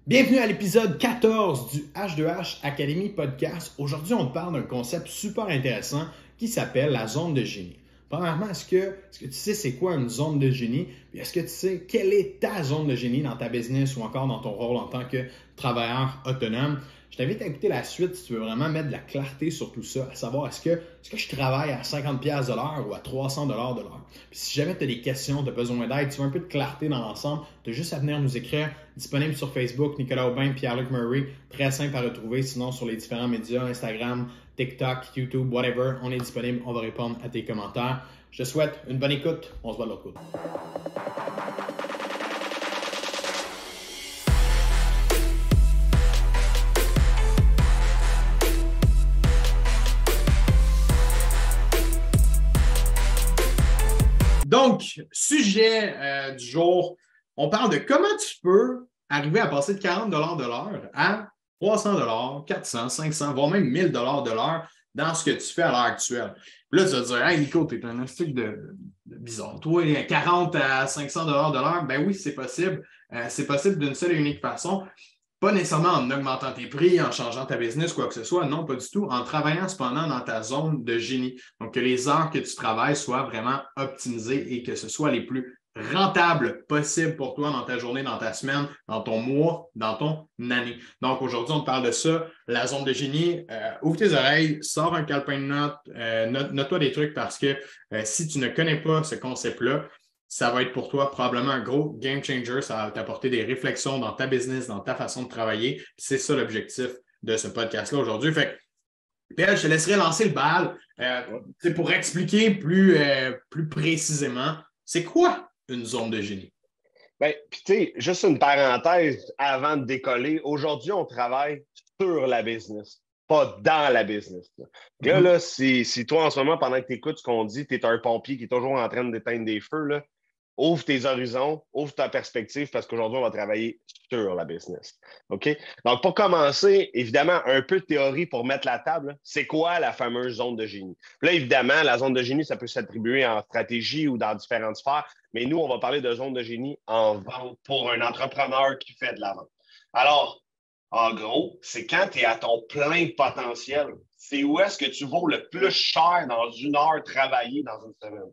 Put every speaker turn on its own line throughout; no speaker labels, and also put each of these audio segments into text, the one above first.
Bienvenue à l'épisode 14 du H2H Academy Podcast. Aujourd'hui, on te parle d'un concept super intéressant qui s'appelle la zone de génie. Premièrement, est-ce que tu sais c'est quoi une zone de génie? Puis est-ce que tu sais quelle est ta zone de génie dans ta business ou encore dans ton rôle en tant que travailleur autonome? Je t'invite à écouter la suite si tu veux vraiment mettre de la clarté sur tout ça, à savoir est-ce que je travaille à 50$ de l'heure ou à 300$ de l'heure? Puis si jamais tu as des questions, tu as besoin d'aide, tu veux un peu de clarté dans l'ensemble, tu as juste à venir nous écrire, disponible sur Facebook, Nicolas Aubin, Pierre-Luc Murray, très simple à retrouver, sinon sur les différents médias, Instagram, TikTok, YouTube, whatever, on est disponible, on va répondre à tes commentaires. Je te souhaite une bonne écoute, on se voit de l'autre côté. Donc, sujet du jour, on parle de comment tu peux arriver à passer de 40$ de l'heure à 300$, 400$, 500$, voire même 1000$ de l'heure dans ce que tu fais à l'heure actuelle. Puis là, tu vas te dire, hey Nico, t'es un truc de bizarre. Toi, 40$ à 500$ de l'heure, ben oui, c'est possible. C'est possible d'une seule et unique façon. Pas nécessairement en augmentant tes prix, en changeant ta business, quoi que ce soit. Non, pas du tout. En travaillant cependant dans ta zone de génie. Donc, que les heures que tu travailles soient vraiment optimisées et que ce soit les plus rentables possibles pour toi dans ta journée, dans ta semaine, dans ton mois, dans ton année. Donc, aujourd'hui, on te parle de ça, la zone de génie. Ouvre tes oreilles, sors un calepin de notes, note-toi des trucs parce que si tu ne connais pas ce concept-là, ça va être pour toi probablement un gros game changer. Ça va t'apporter des réflexions dans ta business, dans ta façon de travailler. C'est ça l'objectif de ce podcast-là aujourd'hui. Fait que, Pierre, je te laisserai lancer le bal pour expliquer plus précisément, c'est quoi une zone de génie?
Bien, puis tu sais, juste une parenthèse avant de décoller. Aujourd'hui, on travaille sur la business, pas dans la business. Là, si toi, en ce moment, pendant que tu écoutes ce qu'on dit, tu es un pompier qui est toujours en train d'éteindre des feux, là, ouvre tes horizons, ouvre ta perspective parce qu'aujourd'hui, on va travailler sur la business. OK? Donc, pour commencer, évidemment, un peu de théorie pour mettre la table. C'est quoi la fameuse zone de génie? Puis là, évidemment, la zone de génie, ça peut s'attribuer en stratégie ou dans différentes sphères, mais nous, on va parler de zone de génie en vente pour un entrepreneur qui fait de la vente. Alors, en gros, c'est quand tu es à ton plein potentiel. C'est où est-ce que tu vaux le plus cher dans une heure travaillée dans une semaine.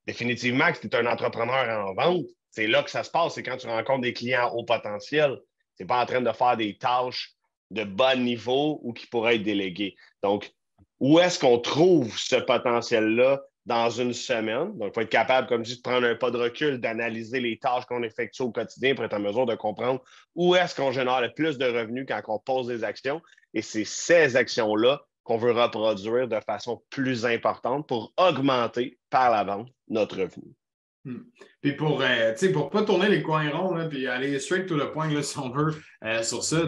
Définitivement, que si tu es un entrepreneur en vente, c'est là que ça se passe. C'est quand tu rencontres des clients haut potentiel. Tu n'es pas en train de faire des tâches de bas niveau ou qui pourraient être déléguées. Donc, où est-ce qu'on trouve ce potentiel-là dans une semaine? Donc, il faut être capable, comme je dis, de prendre un pas de recul, d'analyser les tâches qu'on effectue au quotidien pour être en mesure de comprendre où est-ce qu'on génère le plus de revenus quand on pose des actions. Et c'est ces actions-là qu'on veut reproduire de façon plus importante pour augmenter par la vente notre revenu.
Puis pour ne pas tourner les coins ronds, là, puis aller straight to the point, là, si on veut, sur ça,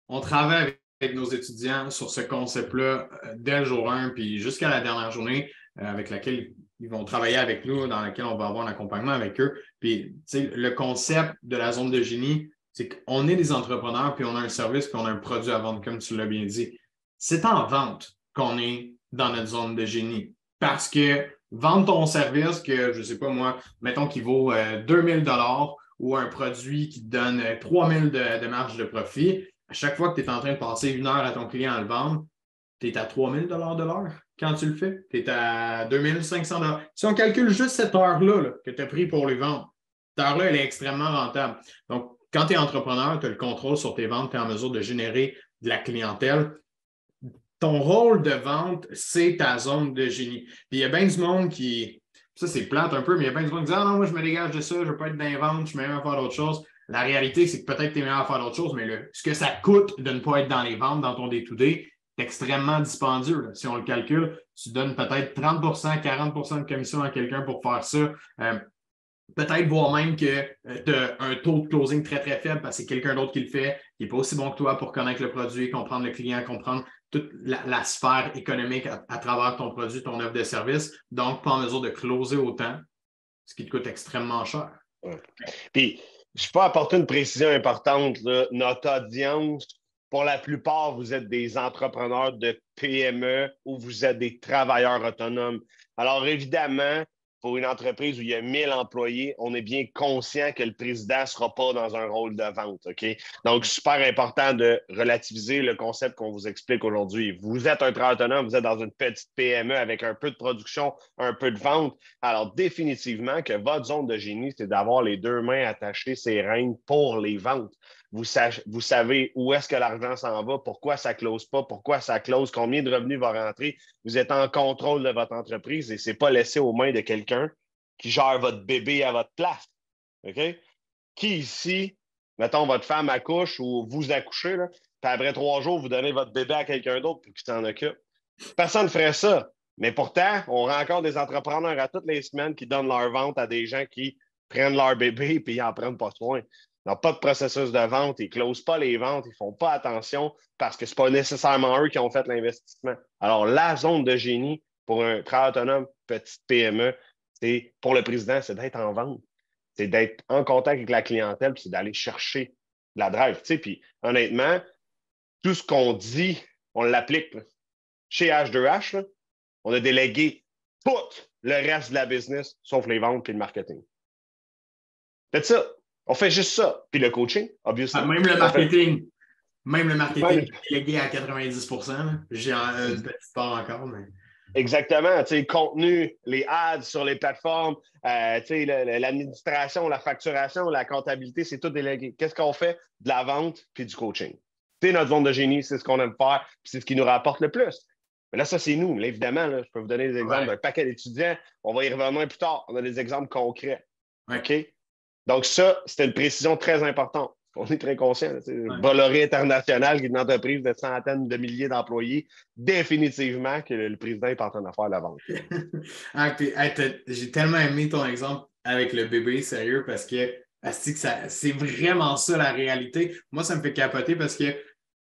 on travaille avec nos étudiants sur ce concept-là dès le jour 1, puis jusqu'à la dernière journée avec laquelle ils vont travailler avec nous, dans laquelle on va avoir un accompagnement avec eux. Puis le concept de la zone de génie, c'est qu'on est des entrepreneurs, puis on a un service, puis on a un produit à vendre, comme tu l'as bien dit. C'est en vente qu'on est dans notre zone de génie. Parce que vendre ton service que, je ne sais pas moi, mettons qu'il vaut 2000$ ou un produit qui te donne 3000$ de marge de profit, à chaque fois que tu es en train de passer une heure à ton client à le vendre, tu es à 3000$ de l'heure quand tu le fais. Tu es à 2500$. Si on calcule juste cette heure-là là, que tu as pris pour les vendre, cette heure-là, elle est extrêmement rentable. Donc, quand tu es entrepreneur, tu as le contrôle sur tes ventes, tu es en mesure de générer de la clientèle. Ton rôle de vente, c'est ta zone de génie. Puis il y a bien du monde qui, ça c'est plate un peu, mais il y a bien du monde qui dit ah non, moi je me dégage de ça, je ne veux pas être dans les ventes, je suis meilleur à faire d'autres choses. La réalité, c'est que peut-être que tu es meilleur à faire d'autres choses, mais ce que ça coûte de ne pas être dans les ventes dans ton day-to-day, c'est extrêmement dispendieux. Là. Si on le calcule, tu donnes peut-être 30%, 40% de commission à quelqu'un pour faire ça. Peut-être voire même que tu as un taux de closing très, très faible parce que c'est quelqu'un d'autre qui le fait, qui n'est pas aussi bon que toi pour connaître le produit, comprendre le client, comprendre toute la sphère économique à travers ton produit, ton offre de service. Donc, pas en mesure de closer autant, ce qui te coûte extrêmement cher.
Ouais. Puis, je peux apporter une précision importante. Là. Notre audience, pour la plupart, vous êtes des entrepreneurs de PME ou vous êtes des travailleurs autonomes. Alors, évidemment, pour une entreprise où il y a 1000 employés, on est bien conscient que le président ne sera pas dans un rôle de vente. OK? Donc, super important de relativiser le concept qu'on vous explique aujourd'hui. Vous êtes un travailleur autonome, vous êtes dans une petite PME avec un peu de production, un peu de vente. Alors, définitivement que votre zone de génie, c'est d'avoir les deux mains attachées ses rênes pour les ventes. Vous savez où est-ce que l'argent s'en va, pourquoi ça ne close pas, pourquoi ça close, combien de revenus va rentrer. Vous êtes en contrôle de votre entreprise et ce n'est pas laissé aux mains de quelqu'un qui gère votre bébé à votre place. OK? Qui ici, mettons, votre femme accouche ou vous accouchez, là, puis après 3 jours, vous donnez votre bébé à quelqu'un d'autre pour qu'il s'en occupe. Personne ne ferait ça. Mais pourtant, on rencontre des entrepreneurs à toutes les semaines qui donnent leur vente à des gens qui prennent leur bébé et ils n'en prennent pas soin. Ils n'ont pas de processus de vente, ils ne closent pas les ventes, ils ne font pas attention parce que ce n'est pas nécessairement eux qui ont fait l'investissement. Alors, la zone de génie pour un travailleur autonome, petite PME, c'est pour le président, c'est d'être en vente. C'est d'être en contact avec la clientèle, puis c'est d'aller chercher de la drive. Puis honnêtement, tout ce qu'on dit, on l'applique. Là. Chez H2H, là, on a délégué tout le reste de la business, sauf les ventes et le marketing. C'est ça. On fait juste ça. Puis le coaching, obviously.
Même le marketing. Même le marketing est délégué à 90%. J'ai une petite part encore, mais.
Exactement. Contenu, les ads sur les plateformes, l'administration, la facturation, la comptabilité, c'est tout délégué. Qu'est-ce qu'on fait? De la vente puis du coaching. C'est notre zone de génie, c'est ce qu'on aime faire, puis c'est ce qui nous rapporte le plus. Mais là, ça, c'est nous. Là, évidemment, là, je peux vous donner des exemples d'un paquet d'étudiants. On va y revenir plus tard. On a des exemples concrets. OK? Donc, ça, c'était une précision très importante. On est très conscient. Bolloré International, qui est une entreprise de centaines de milliers d'employés, définitivement que le président est en train de faire la vente.
J'ai tellement aimé ton exemple avec le bébé, sérieux, parce que c'est vraiment ça la réalité. Moi, ça me fait capoter parce que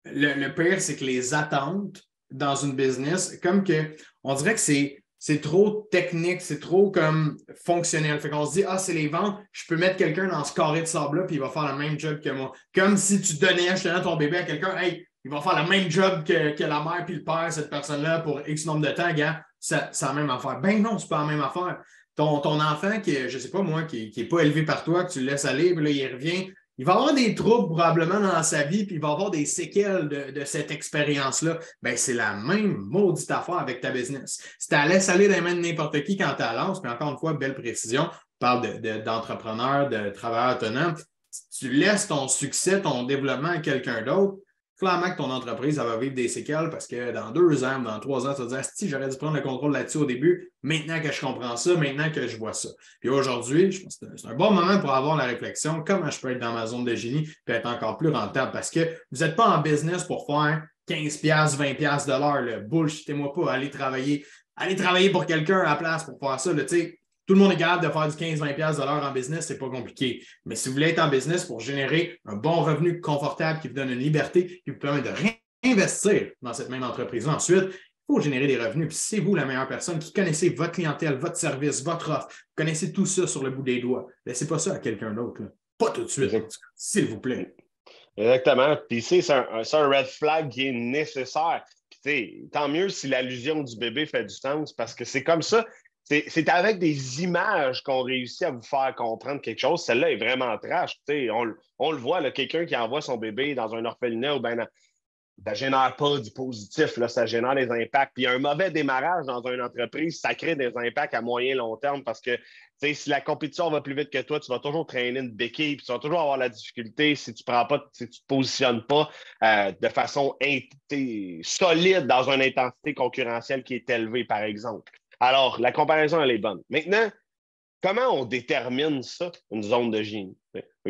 le pire, c'est que les attentes dans une business, comme que on dirait que c'est trop technique, c'est trop comme fonctionnel. Fait qu'on se dit, c'est les ventes, je peux mettre quelqu'un dans ce carré de sable-là, puis il va faire le même job que moi. Comme si tu donnais justement ton bébé à quelqu'un, hey, il va faire le même job que la mère puis le père, cette personne-là, pour X nombre de temps, gars, c'est la même affaire. Ben non, c'est pas la même affaire. Ton enfant, je sais pas moi, qui n'est pas élevé par toi, que tu le laisses aller, puis là, il revient. Il va avoir des troubles probablement dans sa vie, puis il va avoir des séquelles de cette expérience-là. Ben, c'est la même maudite affaire avec ta business. Si tu la laisses aller dans les mains de n'importe qui quand tu la lances, puis encore une fois, belle précision, on parle d'entrepreneur, de travailleur autonome, si tu laisses ton succès, ton développement à quelqu'un d'autre, clairement que ton entreprise, elle va vivre des séquelles parce que dans 2 ans, dans 3 ans, tu vas te dire, si j'aurais dû prendre le contrôle là-dessus au début, maintenant que je comprends ça, maintenant que je vois ça. Puis aujourd'hui, je pense que c'est un bon moment pour avoir la réflexion, comment je peux être dans ma zone de génie et être encore plus rentable parce que vous n'êtes pas en business pour faire 15$, 20$ de l'heure. Bullshitez-moi pas, allez travailler pour quelqu'un à la place pour faire ça. Là, tout le monde est capable de faire du 15-20$ de l'heure en business, c'est pas compliqué. Mais si vous voulez être en business pour générer un bon revenu confortable qui vous donne une liberté, qui vous permet de réinvestir dans cette même entreprise ensuite, il faut générer des revenus. Puis c'est vous la meilleure personne qui connaissez votre clientèle, votre service, votre offre. Vous connaissez tout ça sur le bout des doigts. Laissez pas ça à quelqu'un d'autre. Là. Pas tout de suite, s'il vous plaît.
Exactement. Puis c'est un red flag qui est nécessaire. Puis tant mieux si l'allusion du bébé fait du sens parce que c'est comme ça. C'est avec des images qu'on réussit à vous faire comprendre quelque chose. Celle-là est vraiment trash. On le voit, quelqu'un qui envoie son bébé dans un orphelinat, ça ne génère pas du positif, là, ça génère des impacts. Puis un mauvais démarrage dans une entreprise, ça crée des impacts à moyen long terme parce que si la compétition va plus vite que toi, tu vas toujours traîner une béquille, puis tu vas toujours avoir la difficulté si tu ne te positionnes pas de façon solide dans une intensité concurrentielle qui est élevée, par exemple. Alors, la comparaison, elle est bonne. Maintenant, comment on détermine ça, une zone de génie?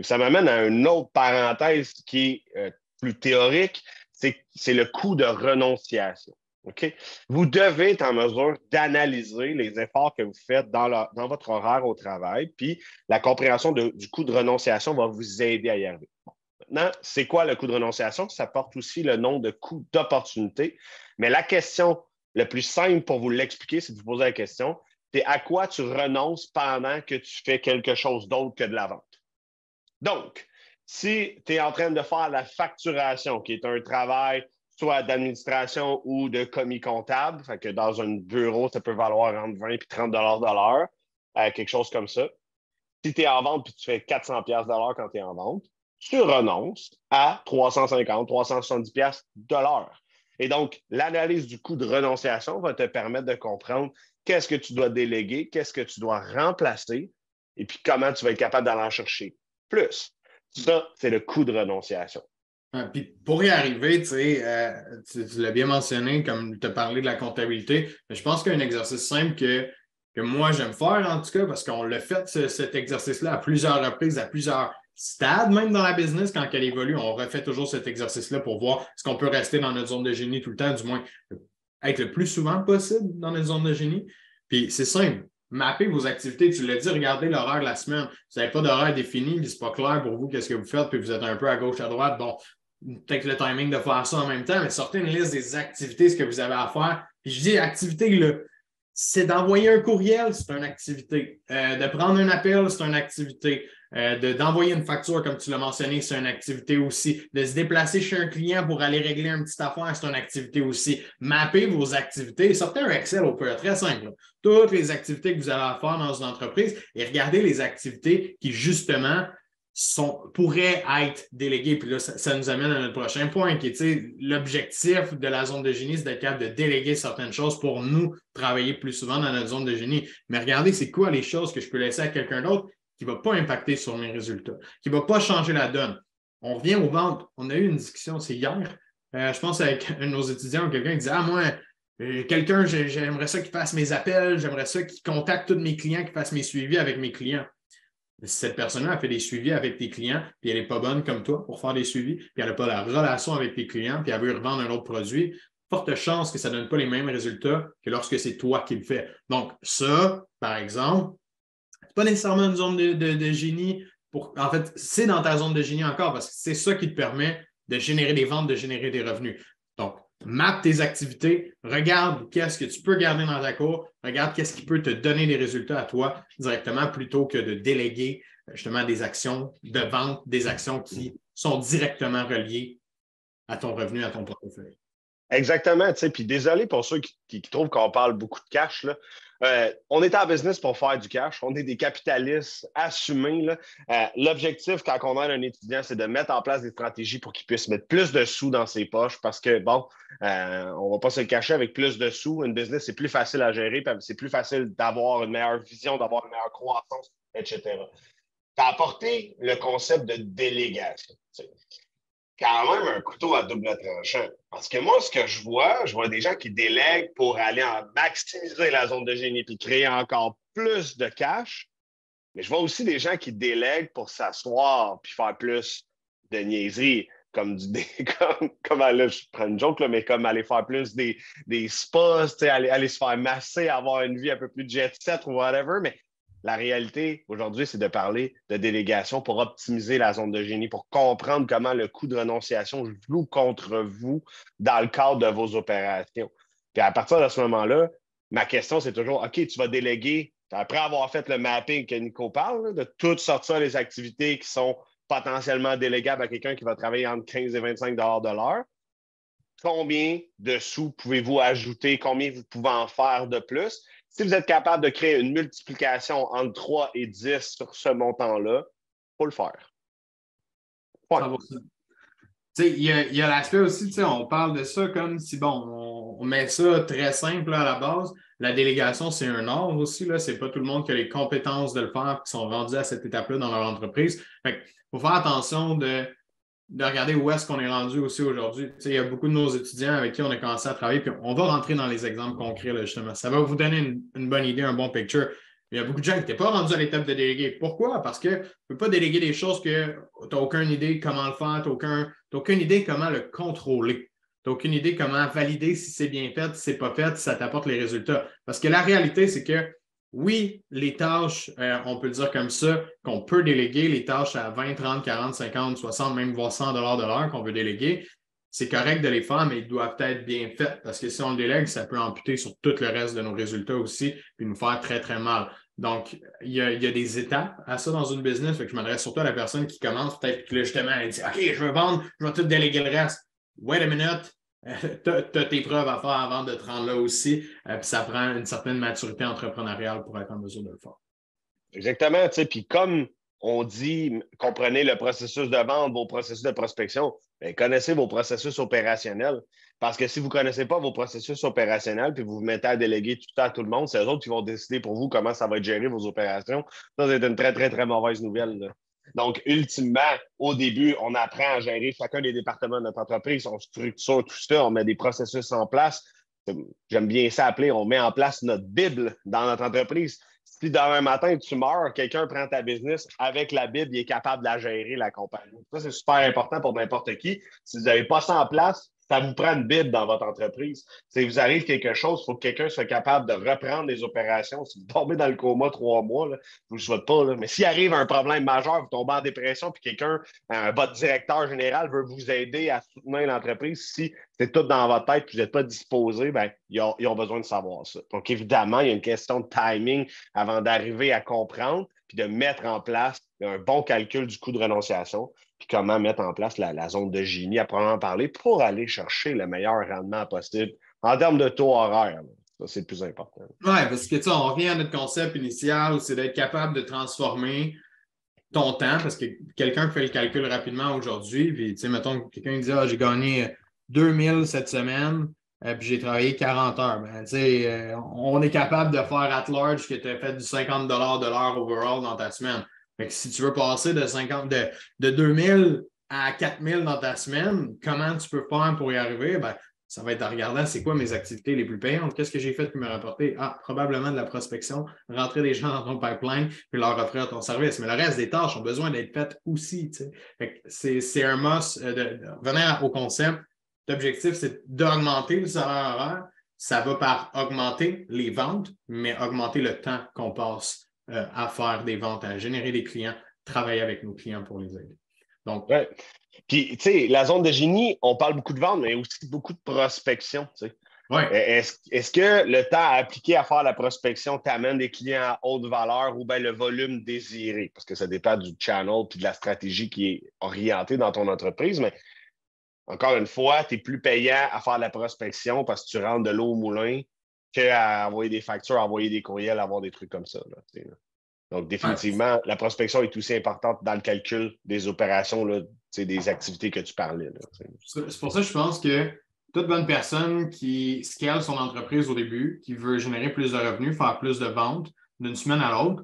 Ça m'amène à une autre parenthèse qui est plus théorique, c'est le coût de renonciation. Okay? Vous devez être en mesure d'analyser les efforts que vous faites dans votre horaire au travail, puis la compréhension du coût de renonciation va vous aider à y arriver. Bon. Maintenant, c'est quoi le coût de renonciation? Ça porte aussi le nom de coût d'opportunité, mais la question le plus simple pour vous l'expliquer, c'est de vous poser la question, c'est à quoi tu renonces pendant que tu fais quelque chose d'autre que de la vente. Donc, si tu es en train de faire la facturation, qui est un travail soit d'administration ou de commis comptable, fait que dans un bureau, ça peut valoir entre 20 et 30 $ de l'heure, quelque chose comme ça. Si tu es en vente puis tu fais 400$ de l'heure quand tu es en vente, tu renonces à 350, 370$ de l'heure. Et donc, l'analyse du coût de renonciation va te permettre de comprendre qu'est-ce que tu dois déléguer, qu'est-ce que tu dois remplacer, et puis comment tu vas être capable d'aller en chercher plus. Ça, c'est le coût de renonciation.
Puis pour y arriver, tu l'as bien mentionné, comme tu as parlé de la comptabilité, mais je pense qu'il y a un exercice simple que moi j'aime faire en tout cas, parce qu'on l'a fait cet exercice-là à plusieurs reprises, à plusieurs stades, même dans la business, quand elle évolue, on refait toujours cet exercice-là pour voir est-ce qu'on peut rester dans notre zone de génie tout le temps, du moins être le plus souvent possible dans notre zone de génie. Puis c'est simple. Mappez vos activités. Tu l'as dit, regardez l'horaire de la semaine. Vous n'avez pas d'horaire défini, puis c'est pas clair pour vous qu'est-ce que vous faites, puis vous êtes un peu à gauche, à droite. Bon, peut-être le timing de faire ça en même temps, mais sortez une liste des activités, ce que vous avez à faire. Puis je dis activité, là, c'est d'envoyer un courriel, c'est une activité. De prendre un appel, c'est une activité. D'envoyer une facture, comme tu l'as mentionné, c'est une activité aussi. De se déplacer chez un client pour aller régler une petite affaire, c'est une activité aussi. Mappez vos activités. Sortez un Excel au pire, très simple. Là. Toutes les activités que vous avez à faire dans une entreprise et regardez les activités qui, justement, pourraient être déléguées. Puis là, ça nous amène à notre prochain point, qui est l'objectif de la zone de génie, c'est d'être capable de déléguer certaines choses pour nous travailler plus souvent dans notre zone de génie. Mais regardez, c'est quoi les choses que je peux laisser à quelqu'un d'autre qui ne va pas impacter sur mes résultats, qui ne va pas changer la donne. On revient aux ventes. On a eu une discussion, c'est hier, je pense avec un de nos étudiants, quelqu'un qui disait moi, quelqu'un, j'aimerais ça qu'il fasse mes appels, j'aimerais ça qu'il contacte tous mes clients, qu'il fasse mes suivis avec mes clients. Si cette personne-là a fait des suivis avec tes clients, puis elle n'est pas bonne comme toi pour faire des suivis, puis elle n'a pas la relation avec tes clients, puis elle veut revendre un autre produit, forte chance que ça ne donne pas les mêmes résultats que lorsque c'est toi qui le fais. Donc, ça, par exemple, c'est pas nécessairement une zone de génie. En fait, c'est dans ta zone de génie encore parce que c'est ça qui te permet de générer des ventes, de générer des revenus. Donc, map tes activités, regarde qu'est-ce que tu peux garder dans ta cour, regarde qu'est-ce qui peut te donner des résultats à toi directement plutôt que de déléguer justement des actions de vente, des actions qui sont directement reliées à ton revenu, à ton portefeuille.
Exactement, tu sais, puis désolé pour ceux qui trouvent qu'on parle beaucoup de cash, là. On est en business pour faire du cash, on est des capitalistes assumés, là. L'objectif, quand on aide un étudiant, c'est de mettre en place des stratégies pour qu'il puisse mettre plus de sous dans ses poches parce que, bon, on ne va pas se le cacher, avec plus de sous, une business, c'est plus facile à gérer, c'est plus facile d'avoir une meilleure vision, d'avoir une meilleure croissance, etc. Tu as apporté le concept de délégation. Tu sais. Quand même un couteau à double tranchant. Parce que moi, ce que je vois des gens qui délèguent pour aller en maximiser la zone de génie puis créer encore plus de cash. Mais je vois aussi des gens qui délèguent pour s'asseoir puis faire plus de niaiseries, comme là, je prends une joke, là, mais comme aller faire plus des spas, aller se faire masser, avoir une vie un peu plus jet set ou whatever. Mais la réalité, aujourd'hui, c'est de parler de délégation pour optimiser la zone de génie, pour comprendre comment le coût de renonciation joue contre vous dans le cadre de vos opérations. Puis à partir de ce moment-là, ma question, c'est toujours, OK, tu vas déléguer, après avoir fait le mapping que Nico parle, là, de toutes sortir les activités qui sont potentiellement délégables à quelqu'un qui va travailler entre 15 et 25 $ de l'heure. Combien de sous pouvez-vous ajouter? Combien vous pouvez en faire de plus? Si vous êtes capable de créer une multiplication entre 3 et 10 sur ce montant-là, il faut le faire.
Il y a l'aspect aussi, on parle de ça comme si, bon, on met ça très simple là, à la base. La délégation, c'est un art aussi. Ce n'est pas tout le monde qui a les compétences de le faire et qui sont rendus à cette étape-là dans leur entreprise. Il faut faire attention de regarder où est-ce qu'on est rendu aussi aujourd'hui. Il y a beaucoup de nos étudiants avec qui on a commencé à travailler, puis on va rentrer dans les exemples concrets, là, justement. Ça va vous donner une bonne idée, un bon picture. Il y a beaucoup de gens qui n'étaient pas rendus à l'étape de déléguer. Pourquoi? Parce que tu ne peux pas déléguer des choses que tu n'as aucune idée comment le faire, tu n'as aucune idée comment le contrôler. Tu n'as aucune idée comment valider si c'est bien fait, si ce n'est pas fait, si ça t'apporte les résultats. Parce que la réalité, c'est que oui, les tâches, on peut le dire comme ça, qu'on peut déléguer, les tâches à 20, 30, 40, 50, 60, même voire 100 $ de l'heure qu'on veut déléguer, c'est correct de les faire, mais ils doivent être bien faits parce que si on le délègue, ça peut amputer sur tout le reste de nos résultats aussi puis nous faire très, très mal. Donc, il y a des étapes à ça dans une business. Fait que je m'adresse surtout à la personne qui commence, peut-être que là, justement, elle dit OK, je veux vendre, je vais tout déléguer le reste. Wait a minute. Tu as tes preuves à faire avant de te rendre là aussi. Puis ça prend une certaine maturité entrepreneuriale pour être en mesure de le faire.
Exactement, tu sais, puis comme on dit, comprenez le processus de vente, vos processus de prospection, bien, connaissez vos processus opérationnels. Parce que si vous ne connaissez pas vos processus opérationnels, puis vous vous mettez à déléguer tout ça à tout le monde, c'est eux autres qui vont décider pour vous comment ça va être géré vos opérations. Ça, c'est une très, très, très mauvaise nouvelle, là. Donc, ultimement, au début, on apprend à gérer chacun des départements de notre entreprise, on structure tout ça, on met des processus en place. J'aime bien ça appeler, on met en place notre Bible dans notre entreprise. Si demain matin, tu meurs, quelqu'un prend ta business, avec la Bible, il est capable de la gérer, la compagnie. Ça, c'est super important pour n'importe qui. Si vous n'avez pas ça en place, ça vous prend une Bible dans votre entreprise. Si vous arrive quelque chose, il faut que quelqu'un soit capable de reprendre les opérations. Si vous tombez dans le coma 3 mois, là, je ne vous le souhaite pas, là, mais s'il arrive un problème majeur, vous tombez en dépression, puis quelqu'un, votre directeur général, veut vous aider à soutenir l'entreprise, si c'est tout dans votre tête et vous n'êtes pas disposé, ben, ils ont besoin de savoir ça. Donc, évidemment, il y a une question de timing avant d'arriver à comprendre puis de mettre en place un bon calcul du coût de renonciation, puis comment mettre en place la zone de génie à proprement parler pour aller chercher le meilleur rendement possible en termes de taux horaire. Ça, c'est le plus important.
Oui, parce que tu sais, on revient à notre concept initial, c'est d'être capable de transformer ton temps, parce que quelqu'un fait le calcul rapidement aujourd'hui, puis tu sais, mettons, quelqu'un dit j'ai gagné 2000 cette semaine, puis j'ai travaillé 40 heures. Ben, tu sais, on est capable de faire at large que tu as fait du 50 de l'heure overall dans ta semaine. Fait que si tu veux passer de 2000 à 4000 dans ta semaine, comment tu peux faire pour y arriver? Ben, ça va être en regardant c'est quoi mes activités les plus payantes. Qu'est-ce que j'ai fait qui me rapporté? Ah, probablement de la prospection, rentrer des gens dans ton pipeline puis leur offrir ton service. Mais le reste des tâches ont besoin d'être faites aussi. C'est un must de revenir au concept. L'objectif, c'est d'augmenter le salaire horaire. Ça va par augmenter les ventes, mais augmenter le temps qu'on passe à faire des ventes, à générer des clients, travailler avec nos clients pour les aider. Donc,
ouais. Puis, tu sais, la zone de génie, on parle beaucoup de vente, mais aussi beaucoup de prospection. Tu sais.
ouais.
Est-ce que le temps à appliquer à faire la prospection t'amène des clients à haute valeur ou bien le volume désiré? Parce que ça dépend du channel puis de la stratégie qui est orientée dans ton entreprise. Mais encore une fois, tu es plus payant à faire la prospection parce que tu rentres de l'eau au moulin qu'à envoyer des factures, envoyer des courriels, avoir des trucs comme ça. Là, donc, définitivement, la prospection est aussi importante dans le calcul des opérations, là, des activités que tu parlais. Là,
c'est pour ça que je pense que toute bonne personne qui scale son entreprise au début, qui veut générer plus de revenus, faire plus de ventes d'une semaine à l'autre,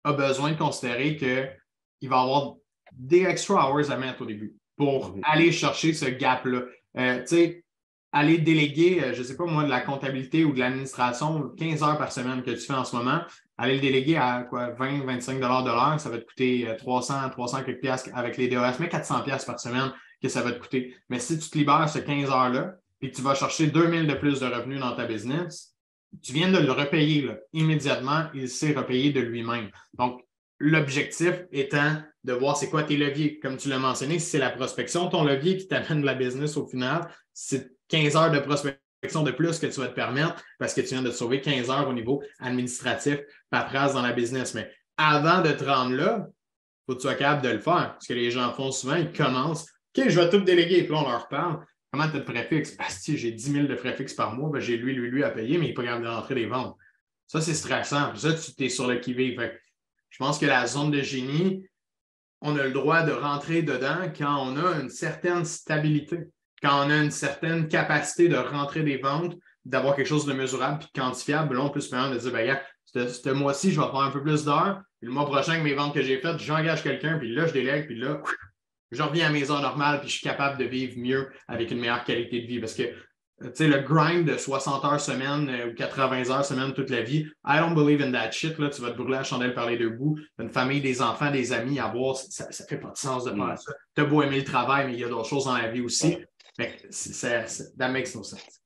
a besoin de considérer qu'il va avoir des extra hours à mettre au début pour aller chercher ce gap-là. Tu sais, aller déléguer, je ne sais pas moi, de la comptabilité ou de l'administration, 15 heures par semaine que tu fais en ce moment, aller le déléguer à quoi, 20, 25 de l'heure, ça va te coûter 300 quelques piastres avec les DOS, mais 400 piastres par semaine que ça va te coûter. Mais si tu te libères ce 15 heures-là, puis que tu vas chercher 2000 de plus de revenus dans ta business, tu viens de le repayer là. Immédiatement, il s'est repayé de lui-même. Donc, l'objectif étant de voir c'est quoi tes leviers. Comme tu l'as mentionné, si c'est la prospection, ton levier qui t'amène de la business au final, c'est 15 heures de prospection de plus que tu vas te permettre parce que tu viens de te sauver 15 heures au niveau administratif, paperasse dans la business. Mais avant de te rendre là, il faut que tu sois capable de le faire. Ce que les gens font souvent, ils commencent, OK, je vais tout déléguer. Puis là, on leur parle. Comment tu as de frais fixes? Si j'ai 10 000 de frais fixes par mois, ben, j'ai lui à payer, mais il n'est pas capable de rentrer des ventes. Ça, c'est stressant. Puis ça, tu es sur le qui-vive. Je pense que la zone de génie, on a le droit de rentrer dedans quand on a une certaine stabilité, quand on a une certaine capacité de rentrer des ventes, d'avoir quelque chose de mesurable et quantifiable. Là, on peut se permettre de dire, ben, ce mois-ci, je vais faire un peu plus d'heures. Puis le mois prochain, avec mes ventes que j'ai faites, j'engage quelqu'un, puis là, je délègue, puis là, je reviens à mes heures normales, puis je suis capable de vivre mieux avec une meilleure qualité de vie. Parce que, tu sais, le grind de 60 heures semaine ou 80 heures semaine toute la vie, I don't believe in that shit. Là, tu vas te brûler la chandelle par les deux bouts. Une famille, des enfants, des amis à voir, ça ne fait pas de sens de faire ça. Tu as beau aimer le travail, mais il y a d'autres choses dans la vie aussi. Mais that makes no sense.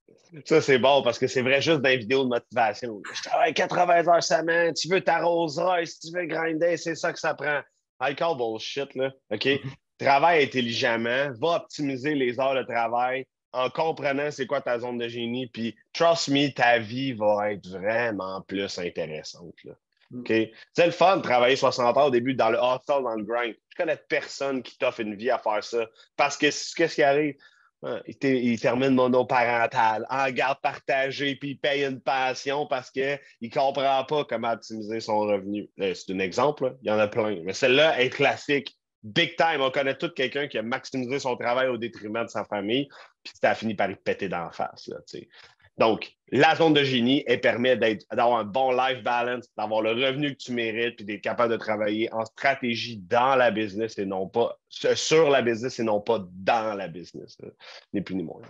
Ça, c'est bon parce que c'est vrai juste dans les vidéos de motivation. Je travaille 80 heures semaine, tu veux t'arroser, si tu veux grinder, c'est ça que ça prend. I call bullshit, là. OK? Travaille intelligemment, va optimiser les heures de travail en comprenant c'est quoi ta zone de génie, puis trust me, ta vie va être vraiment plus intéressante, là. OK? C'est le fun de travailler 60 heures au début dans le hustle, dans le grind. Je connais personne qui t'offre une vie à faire ça parce que qu'est-ce qui arrive? Il termine monoparental, en garde partagée, puis il paye une pension parce qu'il ne comprend pas comment optimiser son revenu. C'est un exemple, là. Il y en a plein. Mais celle-là est classique. Big time. On connaît tout quelqu'un qui a maximisé son travail au détriment de sa famille, puis ça a fini par y péter d'en face. Là, donc, la zone de génie, elle permet d'avoir un bon life balance, d'avoir le revenu que tu mérites, puis d'être capable de travailler en stratégie dans la business et non pas sur la business et non pas dans la business. Ni plus ni moins.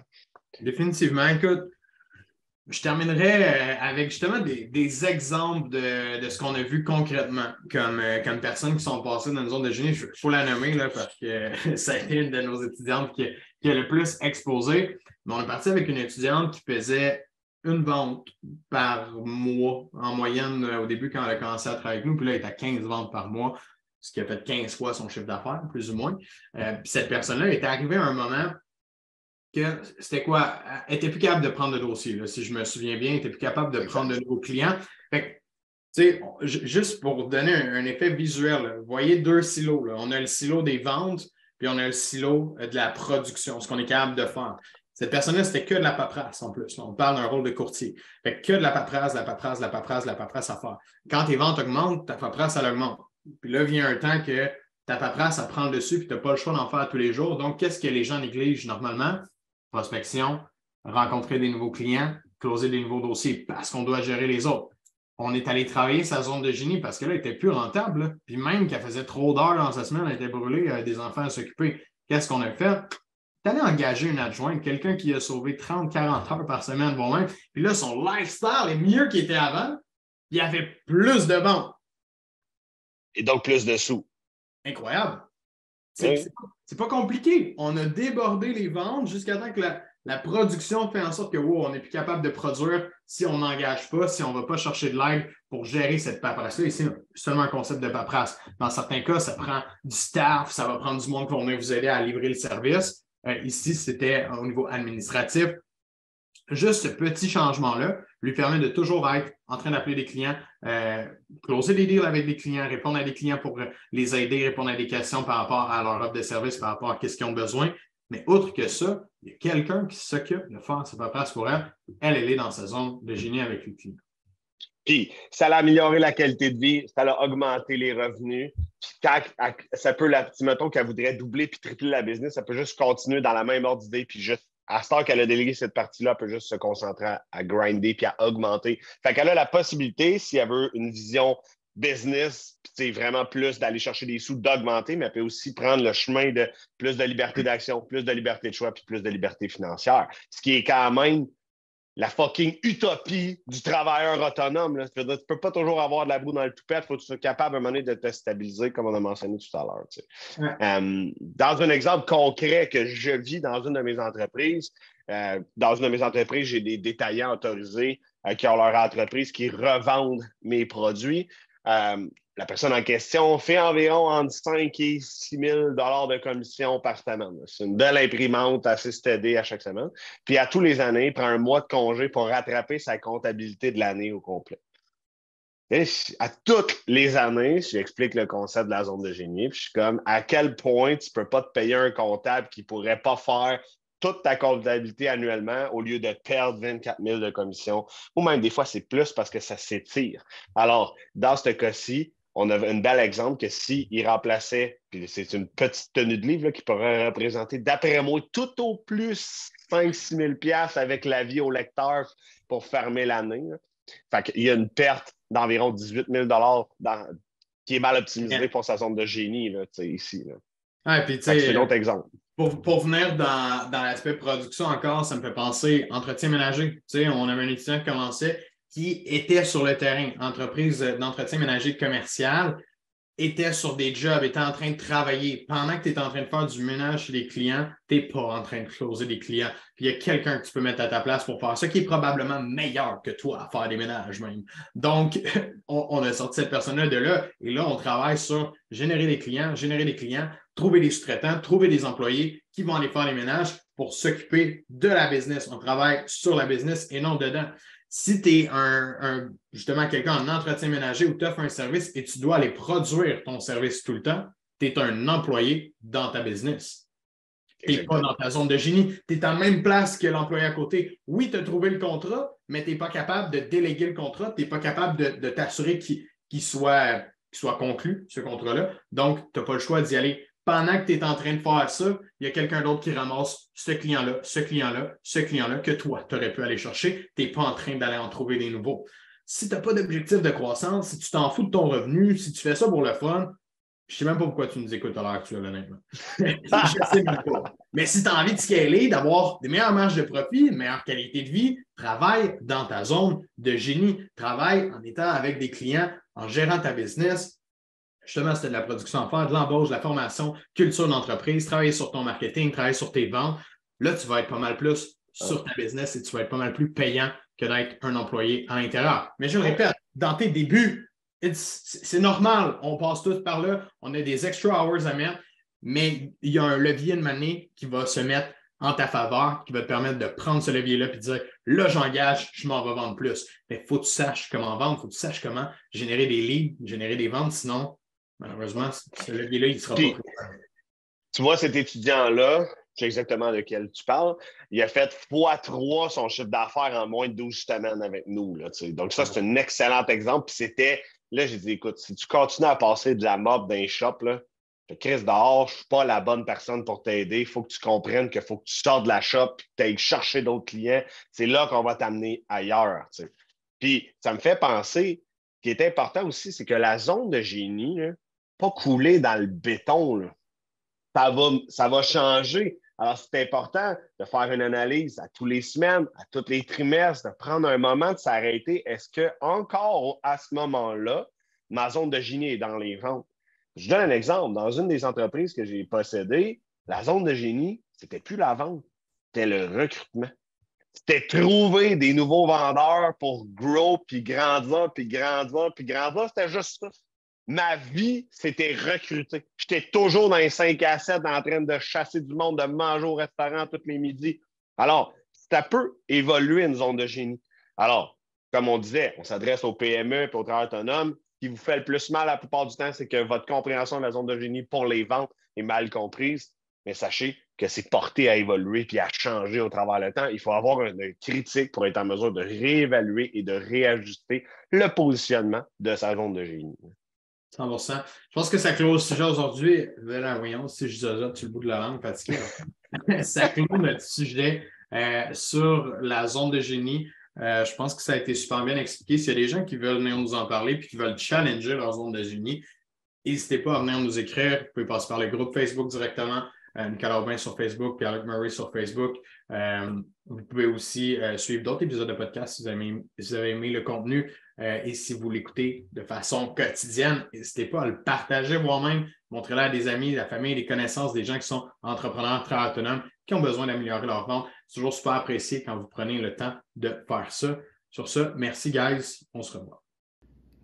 Définitivement. Écoute, je terminerai avec justement des exemples de ce qu'on a vu concrètement comme personnes qui sont passées dans une zone de génie. Il faut la nommer là, parce que ça a été une de nos étudiantes qui a le plus explosé. Mais on est parti avec une étudiante qui faisait une vente par mois en moyenne au début quand elle a commencé à travailler avec nous. Puis là, elle est à 15 ventes par mois, ce qui a fait 15 fois son chiffre d'affaires, plus ou moins. Puis cette personne-là était arrivée à un moment que c'était quoi? Elle n'était plus capable de prendre de dossier, là, si je me souviens bien, elle n'était plus capable de prendre de nouveaux clients. Fait que, juste pour donner un effet visuel, là, vous voyez deux silos. Là. On a le silo des ventes, puis on a le silo de la production, ce qu'on est capable de faire. Cette personne-là, c'était que de la paperasse en plus. Là. On parle d'un rôle de courtier. Fait que de la paperasse, la paperasse, la paperasse, la paperasse à faire. Quand tes ventes augmentent, ta paperasse, elle augmente. Puis là, vient un temps que ta paperasse, ça prend le dessus, puis tu n'as pas le choix d'en faire tous les jours. Donc, qu'est-ce que les gens négligent normalement? Prospection, rencontrer des nouveaux clients, closer des nouveaux dossiers parce qu'on doit gérer les autres. On est allé travailler sa zone de génie parce que là, elle était plus rentable. Là. Puis même qu'elle faisait trop d'heures dans sa semaine, elle était brûlée, des enfants à s'occuper. Qu'est-ce qu'on a fait? Tu allé engager une adjointe, quelqu'un qui a sauvé 30-40 heures par semaine, bon même. Puis là, son lifestyle est mieux qu'il était avant. Il y avait plus de ventes.
Et donc plus de sous.
Incroyable. C'est pas compliqué. On a débordé les ventes jusqu'à temps que la production fait en sorte que on n'est plus capable de produire si on n'engage pas, si on ne va pas chercher de l'aide pour gérer cette paperasse-là. Ici, c'est seulement un concept de paperasse. Dans certains cas, ça prend du staff, ça va prendre du monde pour venir vous aider à livrer le service. Ici, c'était au niveau administratif. Juste ce petit changement-là lui permet de toujours être en train d'appeler des clients, closer des deals avec des clients, répondre à des clients pour les aider, répondre à des questions par rapport à leur offre de service, par rapport à ce qu'ils ont besoin. Mais outre que ça, il y a quelqu'un qui s'occupe de faire sa paperasse pour elle. Elle est dans sa zone de génie avec les clients.
Puis, ça a amélioré la qualité de vie, ça a augmenté les revenus. Puis, quand ça peut, mettons qu'elle voudrait doubler puis tripler la business, ça peut juste continuer dans la même ordre d'idée puis juste à ce temps qu'elle a délégué cette partie-là, elle peut juste se concentrer à grinder puis à augmenter. Fait qu'elle a la possibilité, si elle veut une vision business, puis vraiment plus d'aller chercher des sous, d'augmenter, mais elle peut aussi prendre le chemin de plus de liberté d'action, plus de liberté de choix, puis plus de liberté financière. Ce qui est quand même la fucking utopie du travailleur autonome. Là. Tu ne peux pas toujours avoir de la boue dans le toupette. Il faut que tu sois capable à un moment donné de te stabiliser, comme on a mentionné tout à l'heure. Tu sais. Ouais. Dans un exemple concret que je vis dans une de mes entreprises, j'ai des détaillants autorisés qui ont leur entreprise qui revendent mes produits. La personne en question fait environ entre 5 et 6 000 $ de commission par semaine. C'est une belle imprimante assez stédée à chaque semaine. Puis à tous les années, il prend un mois de congé pour rattraper sa comptabilité de l'année au complet. Et à toutes les années, j'explique le concept de la zone de génie. Puis je suis comme, à quel point tu ne peux pas te payer un comptable qui ne pourrait pas faire toute ta comptabilité annuellement au lieu de perdre 24 000 de commission. Ou même des fois, c'est plus parce que ça s'étire. Alors, dans ce cas-ci, on a un bel exemple que s'il remplaçait, puis c'est une petite tenue de livre là, qui pourrait représenter, d'après moi, tout au plus 5-6 000 $ avec l'avis au lecteur pour fermer l'année. Là. Fait qu'il y a une perte d'environ 18 000 $ qui est mal optimisée pour sa zone de génie là, ici. Là.
Ouais, puis,
c'est un autre exemple.
Pour venir dans l'aspect production encore, ça me fait penser entretien ménager. On avait un étudiant qui commençait qui était sur le terrain, entreprise d'entretien ménager commercial, était sur des jobs, était en train de travailler. Pendant que tu es en train de faire du ménage chez les clients, tu n'es pas en train de closer des clients. Puis il y a quelqu'un que tu peux mettre à ta place pour faire ça, qui est probablement meilleur que toi à faire des ménages même. Donc, on a sorti cette personne-là de là, et là, on travaille sur générer des clients, trouver des sous-traitants, trouver des employés qui vont aller faire les ménages pour s'occuper de la business. On travaille sur la business et non dedans. Si tu es justement quelqu'un en entretien ménager ou tu offres un service et tu dois aller produire ton service tout le temps, tu es un employé dans ta business. Tu n'es pas dans ta zone de génie. Tu es en même place que l'employé à côté. Oui, tu as trouvé le contrat, mais tu n'es pas capable de déléguer le contrat. Tu n'es pas capable de t'assurer qu'il soit conclu, ce contrat-là. Donc, tu n'as pas le choix d'y aller. Pendant que tu es en train de faire ça, il y a quelqu'un d'autre qui ramasse ce client-là, ce client-là, ce client-là que toi, tu aurais pu aller chercher. Tu n'es pas en train d'aller en trouver des nouveaux. Si tu n'as pas d'objectif de croissance, si tu t'en fous de ton revenu, si tu fais ça pour le fun, je ne sais même pas pourquoi tu nous écoutes à l'heure actuelle, honnêtement. Je ne sais même pas. Mais si tu as envie de scaler, d'avoir des meilleures marges de profit, une meilleure qualité de vie, travaille dans ta zone de génie. Travaille en étant avec des clients, en gérant ta business. Justement, c'était de la production à faire, de l'embauche, de la formation, culture d'entreprise, travailler sur ton marketing, travailler sur tes ventes. Là, tu vas être pas mal plus sur ta business et tu vas être pas mal plus payant que d'être un employé à l'intérieur. Mais je le répète, dans tes débuts, c'est normal, on passe tous par là, on a des extra hours à mettre, mais il y a un levier de monnaie qui va se mettre en ta faveur, qui va te permettre de prendre ce levier-là et de dire là, j'engage, je m'en vais vendre plus. Mais il faut que tu saches comment vendre, il faut que tu saches comment générer des leads, générer des ventes, sinon, malheureusement, ce levier-là, il ne sera pas pris.
Tu vois, cet étudiant-là, je sais exactement de quel tu parles, il a fait x3 son chiffre d'affaires en moins de 12 semaines avec nous. Là, donc, ça, c'est un excellent exemple. Puis c'était, là, j'ai dit, écoute, si tu continues à passer de la mob d'un shop, là, Chris, dehors, je ne suis pas la bonne personne pour t'aider. Il faut que tu comprennes qu'il faut que tu sortes de la shop et que tu ailles chercher d'autres clients. C'est là qu'on va t'amener ailleurs. T'sais. Puis, ça me fait penser, ce qui est important aussi, c'est que la zone de génie, là, pas couler dans le béton. Là. Ça va changer. Alors, c'est important de faire une analyse à tous les semaines, à tous les trimestres, de prendre un moment de s'arrêter. Est-ce que encore à ce moment-là, ma zone de génie est dans les ventes? Je donne un exemple. Dans une des entreprises que j'ai possédées, la zone de génie, c'était plus la vente, c'était le recrutement. C'était trouver des nouveaux vendeurs pour grow, puis grandir, puis grandir, puis grandir. C'était juste ça. Ma vie, c'était recruter. J'étais toujours dans les 5 à 7 en train de chasser du monde, de manger au restaurant tous les midis. Alors, ça peut évoluer une zone de génie. Alors, comme on disait, on s'adresse aux PME et aux travailleurs autonomes. Ce qui vous fait le plus mal la plupart du temps, c'est que votre compréhension de la zone de génie pour les ventes est mal comprise. Mais sachez que c'est porté à évoluer puis à changer au travers le temps. Il faut avoir une critique pour être en mesure de réévaluer et de réajuster le positionnement de sa zone de génie.
100%. Je pense que ça clôt le sujet aujourd'hui. Voyons, si je dis ça, tu le bout de la langue, fatigué. Ça clôt notre sujet sur la zone de génie. Je pense que ça a été super bien expliqué. S'il y a des gens qui veulent venir nous en parler et qui veulent challenger leur zone de génie, n'hésitez pas à venir nous écrire. Vous pouvez passer par le groupe Facebook directement. Nicolas Aubin sur Facebook, Pierre-Luc Murray sur Facebook. Vous pouvez aussi suivre d'autres épisodes de podcast si vous avez aimé le contenu et si vous l'écoutez de façon quotidienne. N'hésitez pas à le partager moi-même. Montrez-le à des amis, la famille, des connaissances, des gens qui sont entrepreneurs, travailleurs autonomes, qui ont besoin d'améliorer leur vente. C'est toujours super apprécié quand vous prenez le temps de faire ça. Sur ce, merci guys. On se revoit.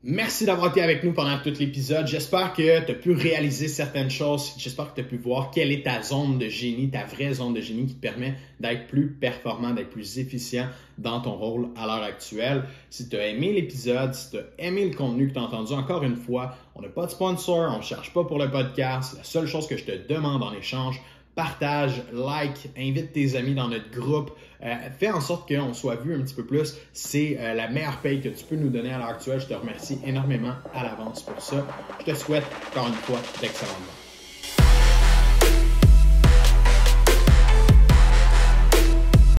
Merci d'avoir été avec nous pendant tout l'épisode. J'espère que tu as pu réaliser certaines choses. J'espère que tu as pu voir quelle est ta zone de génie, ta vraie zone de génie qui te permet d'être plus performant, d'être plus efficient dans ton rôle à l'heure actuelle. Si tu as aimé l'épisode, si tu as aimé le contenu que tu as entendu, encore une fois, on n'a pas de sponsor, on ne cherche pas pour le podcast. La seule chose que je te demande en échange, partage, like, invite tes amis dans notre groupe. Fais en sorte qu'on soit vu un petit peu plus. C'est la meilleure paye que tu peux nous donner à l'heure actuelle. Je te remercie énormément à l'avance pour ça. Je te souhaite encore une fois d'excellentes ventes.